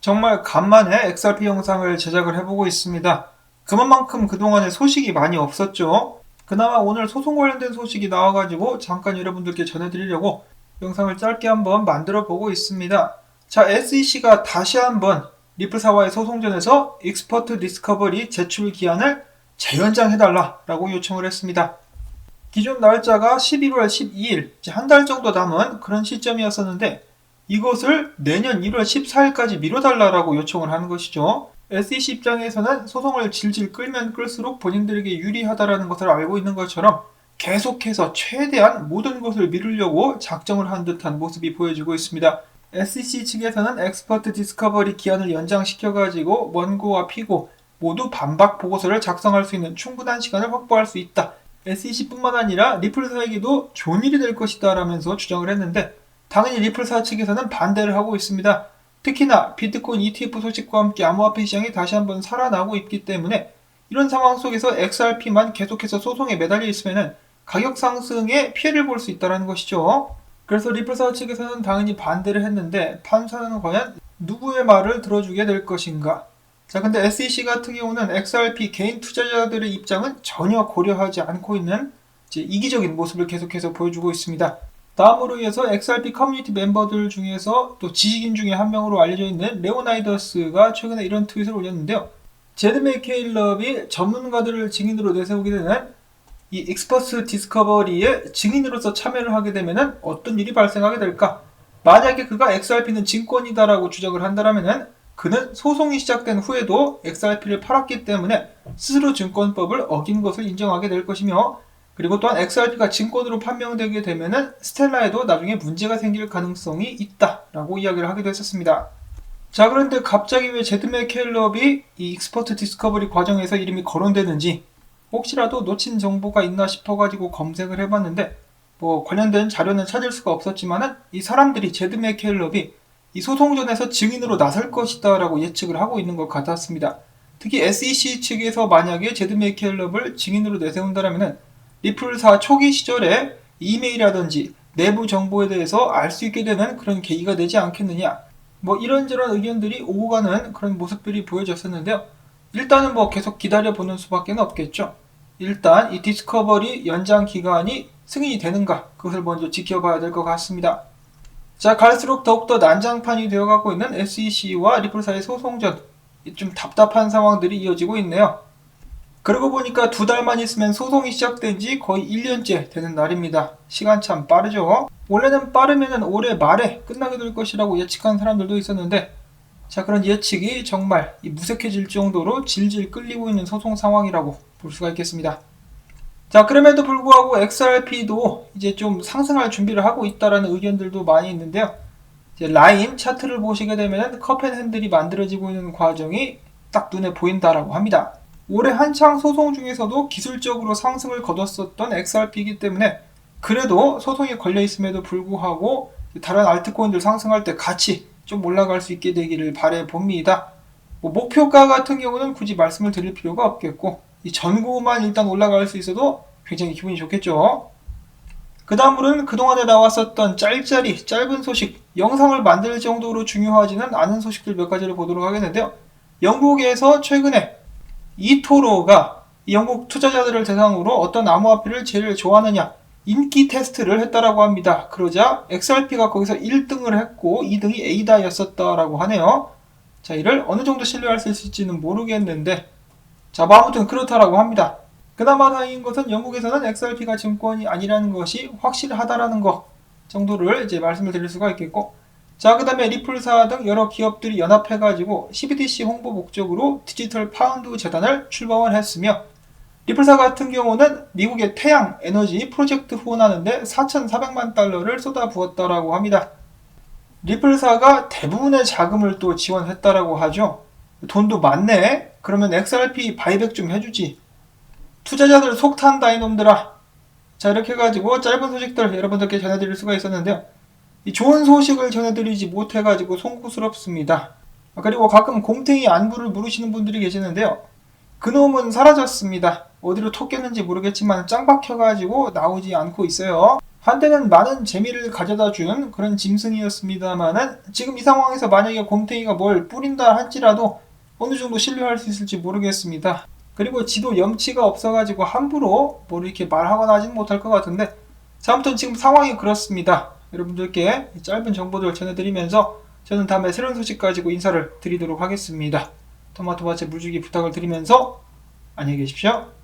정말 간만에 XRP 영상을 제작을 해보고 있습니다. 그만큼 그동안에 소식이 많이 없었죠. 그나마 오늘 소송 관련된 소식이 나와가지고 잠깐 여러분들께 전해드리려고 영상을 짧게 한번 만들어 보고 있습니다. 자, SEC가 다시 한번 리플사와의 소송전에서 익스퍼트 디스커버리 제출 기한을 재연장해달라고 요청을 했습니다. 기존 날짜가 11월 12일, 한 달 정도 남은 그런 시점이었었는데 이것을 내년 1월 14일까지 미뤄달라고 요청을 하는 것이죠. SEC 입장에서는 소송을 질질 끌면 끌수록 본인들에게 유리하다는 것을 알고 있는 것처럼 계속해서 최대한 모든 것을 미루려고 작정을 한 듯한 모습이 보여지고 있습니다. SEC 측에서는 엑스퍼트 디스커버리 기한을 연장시켜가지고 원고와 피고 모두 반박 보고서를 작성할 수 있는 충분한 시간을 확보할 수 있다. SEC뿐만 아니라 리플사에게도 좋은 일이 될 것이다 라면서 주장을 했는데 당연히 리플사 측에서는 반대를 하고 있습니다. 특히나 비트코인 ETF 소식과 함께 암호화폐 시장이 다시 한번 살아나고 있기 때문에 이런 상황 속에서 XRP만 계속해서 소송에 매달려 있으면 가격 상승에 피해를 볼 수 있다는 것이죠. 그래서 리플사 측에서는 당연히 반대를 했는데 판사는 과연 누구의 말을 들어주게 될 것인가? 자, 근데 SEC 같은 경우는 XRP 개인 투자자들의 입장은 전혀 고려하지 않고 있는 이기적인 모습을 계속해서 보여주고 있습니다. 다음으로 이어서 XRP 커뮤니티 멤버들 중에서 또 지식인 중에 한 명으로 알려져 있는 레오나이더스가 최근에 이런 트윗을 올렸는데요. 제드 맥케일럽이 전문가들을 증인으로 내세우게 되는 이 익스퍼트 디스커버리의 증인으로서 참여를 하게 되면 어떤 일이 발생하게 될까? 만약에 그가 XRP는 증권이다라고 주장을 한다면 그는 소송이 시작된 후에도 XRP를 팔았기 때문에 스스로 증권법을 어긴 것을 인정하게 될 것이며 그리고 또한 XRP가 증권으로 판명되게 되면 스텔라에도 나중에 문제가 생길 가능성이 있다라고 이야기를 하기도 했었습니다. 자, 그런데 갑자기 왜 제드 맥켈럽이 이 익스퍼트 디스커버리 과정에서 이름이 거론되는지 혹시라도 놓친 정보가 있나 싶어가지고 검색을 해봤는데 관련된 자료는 찾을 수가 없었지만은 이 사람들이 제드 맥켈럽이 이 소송전에서 증인으로 나설 것이다 라고 예측을 하고 있는 것 같았습니다. 특히 SEC 측에서 만약에 제드 맥켈럽을 증인으로 내세운다면 리플사 초기 시절에 이메일이라든지 내부 정보에 대해서 알 수 있게 되는 그런 계기가 되지 않겠느냐, 이런저런 의견들이 오고 가는 그런 모습들이 보여졌었는데요. 일단은 계속 기다려보는 수밖에 없겠죠. 일단 이 디스커버리 연장 기간이 승인이 되는가, 그것을 먼저 지켜봐야 될 것 같습니다. 자, 갈수록 더욱더 난장판이 되어가고 있는 SEC와 리플사의 소송전, 좀 답답한 상황들이 이어지고 있네요. 그러고 보니까 2달만 있으면 소송이 시작된 지 거의 1년째 되는 날입니다. 시간 참 빠르죠? 원래는 빠르면 올해 말에 끝나게 될 것이라고 예측한 사람들도 있었는데 자, 그런 예측이 정말 무색해질 정도로 질질 끌리고 있는 소송 상황이라고 볼 수가 있겠습니다. 자, 그럼에도 불구하고 XRP도 이제 좀 상승할 준비를 하고 있다라는 의견들도 많이 있는데요. 이제 라인 차트를 보시게 되면 컵앤핸들이 만들어지고 있는 과정이 딱 눈에 보인다라고 합니다. 올해 한창 소송 중에서도 기술적으로 상승을 거뒀었던 XRP이기 때문에 그래도 소송이 걸려 있음에도 불구하고 다른 알트코인들 상승할 때 같이 좀 올라갈 수 있게 되기를 바래 봅니다. 목표가 같은 경우는 굳이 말씀을 드릴 필요가 없겠고 이 전고만 일단 올라갈 수 있어도 굉장히 기분이 좋겠죠. 그 다음으로는 그동안에 나왔었던 짧은 소식, 영상을 만들 정도로 중요하지는 않은 소식들 몇 가지를 보도록 하겠는데요. 영국에서 최근에 이토로가 영국 투자자들을 대상으로 어떤 암호화폐를 제일 좋아하느냐 인기 테스트를 했다라고 합니다. 그러자 XRP가 거기서 1등을 했고 2등이 에이다였었다라고 하네요. 자, 이를 어느 정도 신뢰할 수 있을지는 모르겠는데 자, 아무튼 그렇다라고 합니다. 그나마 다행인 것은 영국에서는 XRP가 증권이 아니라는 것이 확실하다라는 것 정도를 이제 말씀을 드릴 수가 있겠고 자, 그 다음에 리플사 등 여러 기업들이 연합해가지고 CBDC 홍보 목적으로 디지털 파운드 재단을 출범을 했으며 리플사 같은 경우는 미국의 태양 에너지 프로젝트 후원하는데 4,400만 달러를 쏟아부었다라고 합니다. 리플사가 대부분의 자금을 또 지원했다라고 하죠. 돈도 많네? 그러면 XRP 바이백 좀 해주지. 투자자들 속 탄다 이놈들아. 자, 이렇게 해가지고 짧은 소식들 여러분들께 전해드릴 수가 있었는데요. 이 좋은 소식을 전해드리지 못해가지고 송구스럽습니다. 그리고 가끔 곰탱이 안부를 물으시는 분들이 계시는데요. 그놈은 사라졌습니다. 어디로 톡 깼는지 모르겠지만 짱 박혀가지고 나오지 않고 있어요. 한때는 많은 재미를 가져다 준 그런 짐승이었습니다만은 지금 이 상황에서 만약에 곰탱이가 뭘 뿌린다 할지라도 어느 정도 신뢰할 수 있을지 모르겠습니다. 그리고 지도 염치가 없어가지고 함부로 뭘 이렇게 말하거나 하지는 못할 것 같은데, 자, 아무튼 지금 상황이 그렇습니다. 여러분들께 짧은 정보들 전해드리면서 저는 다음에 새로운 소식 가지고 인사를 드리도록 하겠습니다. 토마토밭에 물주기 부탁을 드리면서 안녕히 계십시오.